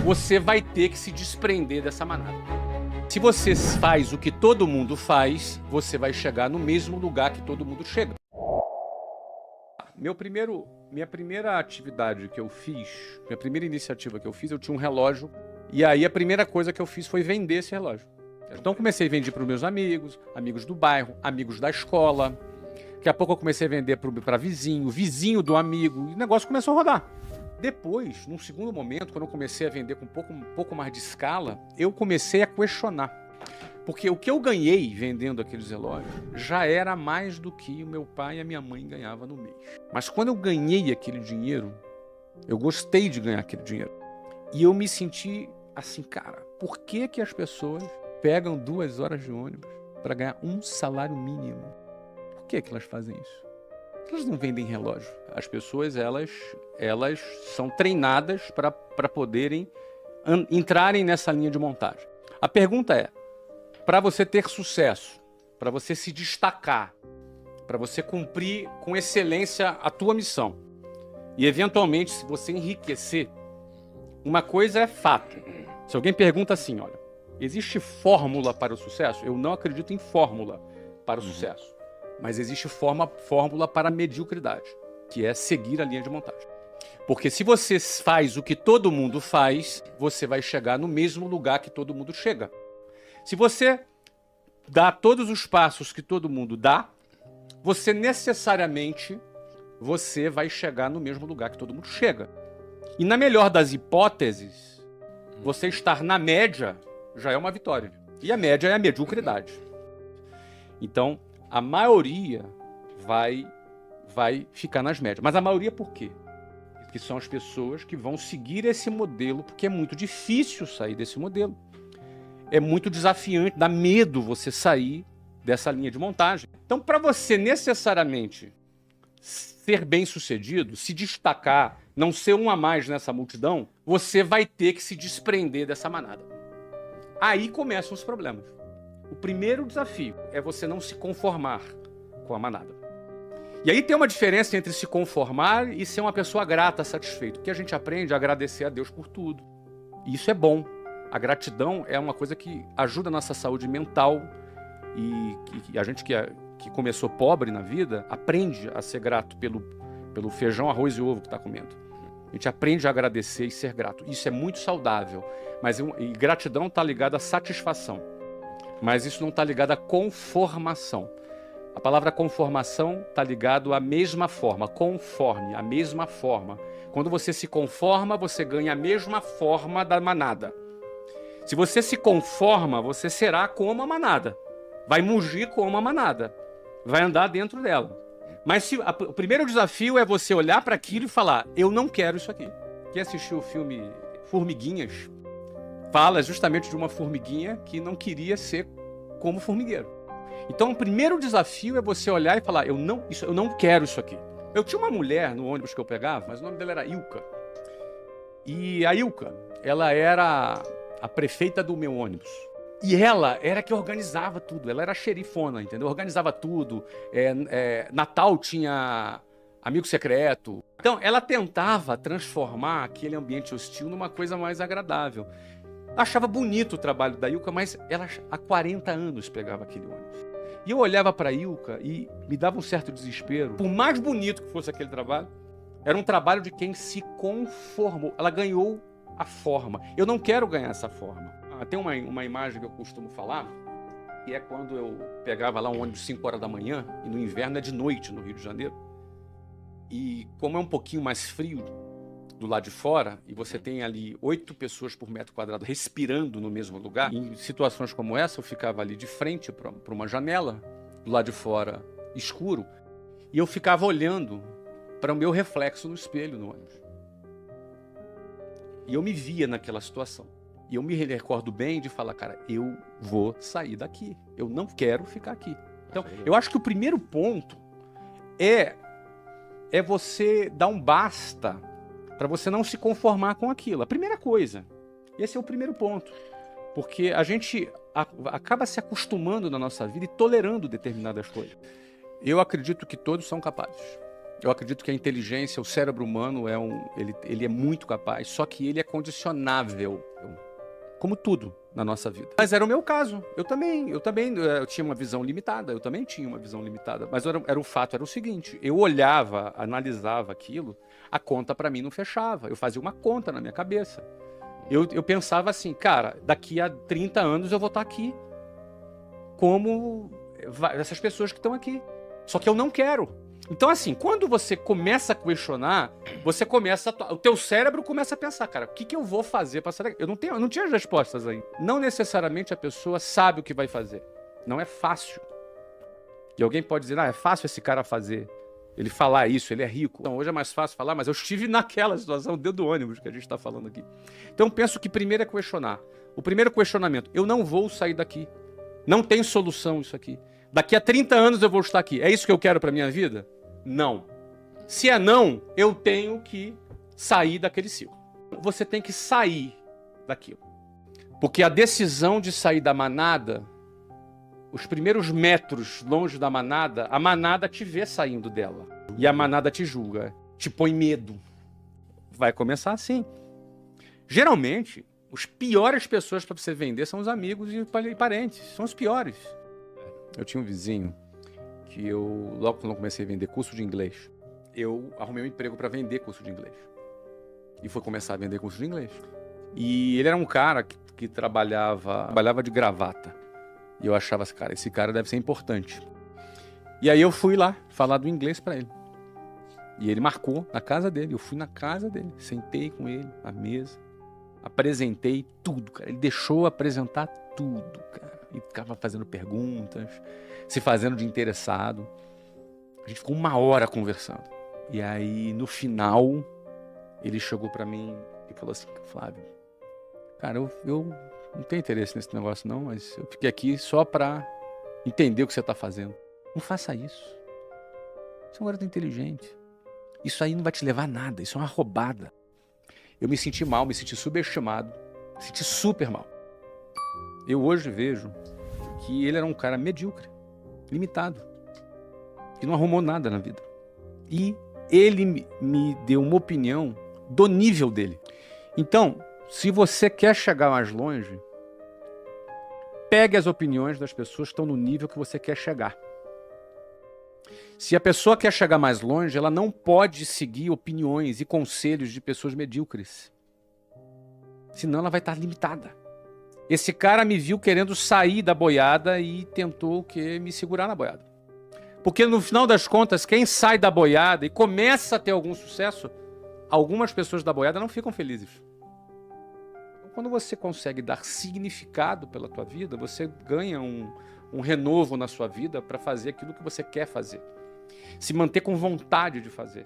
você vai ter que se desprender dessa manada. Se você faz o que todo mundo faz, você vai chegar no mesmo lugar que todo mundo chega. Minha primeira atividade que eu fiz, minha primeira iniciativa que eu fiz, eu tinha um relógio. E aí a primeira coisa que eu fiz foi vender esse relógio. Então comecei a vender para os meus amigos, amigos do bairro, amigos da escola. Daqui a pouco eu comecei a vender para vizinho, vizinho do amigo. E o negócio começou a rodar. Depois, num segundo momento, quando eu comecei a vender com um pouco mais de escala, eu comecei a questionar. Porque o que eu ganhei vendendo aqueles relógios já era mais do que o meu pai e a minha mãe ganhavam no mês. Mas quando eu ganhei aquele dinheiro, eu gostei de ganhar aquele dinheiro. E eu me senti assim, cara, por que que as pessoas pegam 2 horas de ônibus para ganhar um salário mínimo? Por que que elas fazem isso? Elas não vendem relógio. As pessoas, elas são treinadas para poderem entrarem nessa linha de montagem. A pergunta é, para você ter sucesso, para você se destacar, para você cumprir com excelência a tua missão e, eventualmente, se você enriquecer, uma coisa é fato. Se alguém pergunta assim, olha, existe fórmula para o sucesso? Eu não acredito em fórmula para o sucesso, mas existe fórmula para a mediocridade, que é seguir a linha de montagem. Porque se você faz o que todo mundo faz, você vai chegar no mesmo lugar que todo mundo chega. Se você dá todos os passos que todo mundo dá, você necessariamente vai chegar no mesmo lugar que todo mundo chega. E na melhor das hipóteses, você estar na média já é uma vitória. E a média é a mediocridade. Então, a maioria vai ficar nas médias. Mas a maioria por quê? Porque são as pessoas que vão seguir esse modelo, porque é muito difícil sair desse modelo. É muito desafiante, dá medo você sair dessa linha de montagem. Então, para você necessariamente ser bem-sucedido, se destacar, não ser um a mais nessa multidão, você vai ter que se desprender dessa manada. Aí começam os problemas. O primeiro desafio é você não se conformar com a manada. E aí tem uma diferença entre se conformar e ser uma pessoa grata, satisfeita. Porque a gente aprende a agradecer a Deus por tudo. E isso é bom. A gratidão é uma coisa que ajuda a nossa saúde mental e a gente que começou pobre na vida aprende a ser grato pelo feijão, arroz e ovo que está comendo. A gente aprende a agradecer e ser grato. Isso é muito saudável. E gratidão está ligada à satisfação. Mas isso não está ligado à conformação. A palavra conformação está ligado à mesma forma. Conforme, a mesma forma. Quando você se conforma, você ganha a mesma forma da manada. Se você se conforma, você será como a manada. Vai mugir como a manada. Vai andar dentro dela. Mas o primeiro desafio é você olhar para aquilo e falar, eu não quero isso aqui. Quem assistiu o filme Formiguinhas, fala justamente de uma formiguinha que não queria ser como formigueiro. Então o primeiro desafio é você olhar e falar, eu não quero isso aqui. Eu tinha uma mulher no ônibus que eu pegava, mas o nome dela era Ilka. E a Ilka, ela era a prefeita do meu ônibus. E ela era que organizava tudo, ela era xerifona, entendeu? Organizava tudo, Natal tinha amigo secreto. Então, ela tentava transformar aquele ambiente hostil numa coisa mais agradável. Achava bonito o trabalho da Ilka, mas ela há 40 anos pegava aquele ônibus. E eu olhava para a Ilka e me dava um certo desespero. Por mais bonito que fosse aquele trabalho, era um trabalho de quem se conformou. Ela ganhou a forma. Eu não quero ganhar essa forma. Tem uma imagem que eu costumo falar, que é quando eu pegava lá um ônibus 5 horas da manhã, e no inverno é de noite no Rio de Janeiro. E como é um pouquinho mais frio do lado de fora, e você tem ali 8 pessoas por metro quadrado respirando no mesmo lugar, em situações como essa, eu ficava ali de frente para uma janela, do lado de fora escuro, e eu ficava olhando para o meu reflexo no espelho no ônibus. E eu me via naquela situação. E eu me recordo bem de falar, cara, eu vou sair daqui. Eu não quero ficar aqui. Então, eu acho que o primeiro ponto é você dar um basta para você não se conformar com aquilo. A primeira coisa. Esse é o primeiro ponto. Porque a gente acaba se acostumando na nossa vida e tolerando determinadas coisas. Eu acredito que todos são capazes. Eu acredito que a inteligência, o cérebro humano, ele é muito capaz, só que ele é condicionável, como tudo na nossa vida. Mas era o meu caso. Eu tinha uma visão limitada, eu também tinha uma visão limitada. Mas o fato era o seguinte, eu olhava, analisava aquilo, a conta para mim não fechava. Eu fazia uma conta na minha cabeça. Eu pensava assim, cara, daqui a 30 anos eu vou estar aqui como essas pessoas que estão aqui. Só que eu não quero. Então, assim, quando você começa a questionar, o teu cérebro começa a pensar, cara, o que eu vou fazer para sair daqui? Eu não tinha as respostas aí. Não necessariamente a pessoa sabe o que vai fazer. Não é fácil. E alguém pode dizer, é fácil esse cara fazer. Ele falar isso, ele é rico. Então, hoje é mais fácil falar, mas eu estive naquela situação dentro do ônibus que a gente está falando aqui. Então, penso que primeiro é questionar. O primeiro questionamento, eu não vou sair daqui. Não tem solução isso aqui. Daqui a 30 anos eu vou estar aqui. É isso que eu quero para minha vida? Não. Se é não, eu tenho que sair daquele ciclo. Você tem que sair daquilo. Porque a decisão de sair da manada, os primeiros metros longe da manada, a manada te vê saindo dela. E a manada te julga, te põe medo. Vai começar assim. Geralmente, as piores pessoas para você vender são os amigos e parentes. São os piores. Eu tinha um vizinho que logo quando eu comecei a vender curso de inglês, eu arrumei um emprego para vender curso de inglês. E fui começar a vender curso de inglês. E ele era um cara que trabalhava de gravata. E eu achava assim, cara, esse cara deve ser importante. E aí eu fui lá falar do inglês para ele. E ele marcou na casa dele. Eu fui na casa dele, sentei com ele à mesa, apresentei tudo, cara. Ele deixou apresentar tudo, cara. E ficava fazendo perguntas, se fazendo de interessado. A gente ficou 1 hora conversando. E aí, no final, ele chegou pra mim e falou assim, Flávio, cara, eu não tenho interesse nesse negócio não, mas eu fiquei aqui só pra entender o que você tá fazendo. Não faça isso. Você é um garoto inteligente. Isso aí não vai te levar a nada, isso é uma roubada. Eu me senti mal, me senti subestimado, me senti super mal. Eu hoje vejo que ele era um cara medíocre, limitado, que não arrumou nada na vida. E ele me deu uma opinião do nível dele. Então, se você quer chegar mais longe, pegue as opiniões das pessoas que estão no nível que você quer chegar. Se a pessoa quer chegar mais longe, ela não pode seguir opiniões e conselhos de pessoas medíocres. Senão ela vai estar limitada. Esse cara me viu querendo sair da boiada e tentou me segurar na boiada. Porque no final das contas, quem sai da boiada e começa a ter algum sucesso, algumas pessoas da boiada não ficam felizes. Quando você consegue dar significado pela tua vida, você ganha um renovo na sua vida para fazer aquilo que você quer fazer. Se manter com vontade de fazer.